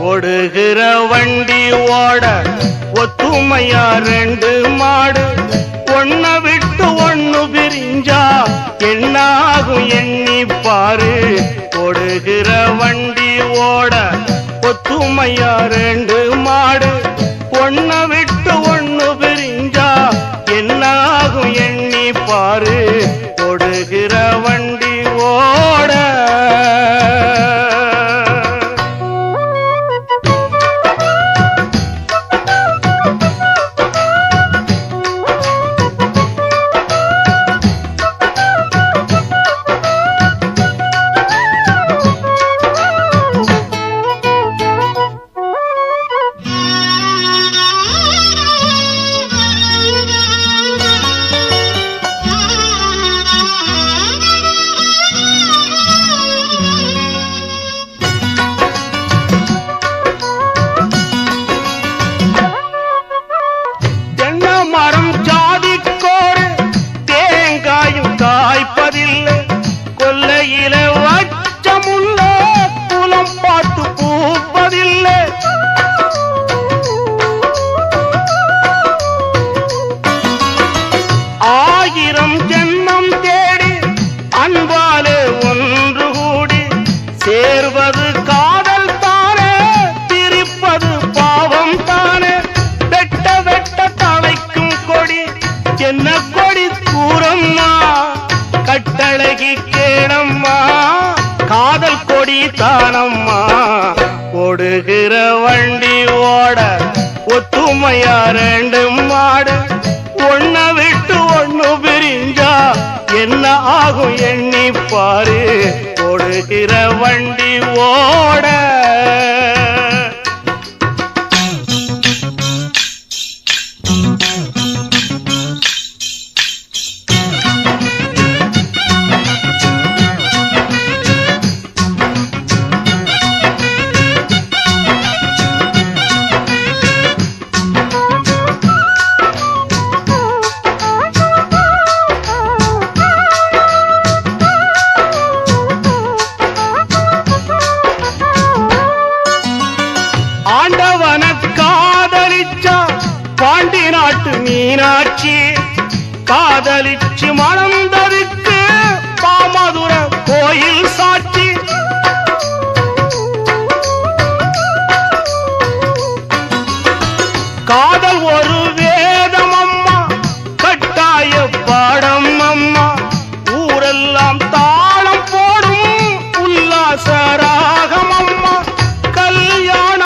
ஓடுகிற வண்டி ஓட ஒத்துமையா ரெண்டு மாடு ஒன்ன விட்டு ஒண்ணு பிரிஞ்சா என்னாகும் எண்ணி பாரு. ஓடுகிற வண்டி ஓட ஒத்துமையா ரெண்டு மாடு ஒன்ன விட்டு ஒண்ணு பிரிஞ்சா என்னாகும் எண்ணி பாரு. ஓடுகிற வண்டி ஓட காய்ப்பதில்லை கொல்லையில வச்சமுள்ள குலம் பார்த்து பூப்பதில்லை. ஆயிரம் ஜென்மம் தேடி அன்பாலே ஒன்று கூடி சேர்வது காதல் தானே பிரிப்பது பாவம் தானே. வெட்ட வெட்ட தலைக்கும் கொடி என்ன கொடி கூறம்மா கட்டழகி கேளம்மா காதல் கொடி தானம்மா. ஓடுகிற வண்டி ஓட ஒத்துமையா ரெண்டு மாடு ஒன்ன விட்டு ஒண்ணு பிரிஞ்சா என்ன ஆகும் எண்ணி பாரு. ஓடுகிற வண்டி ஓட ஆண்டவன காதலிச்சா பாண்டி நாட்டு மீனாட்சி காதலிச்சு மணந்ததுக்கு பாமதுர கோயில் சாட்சி.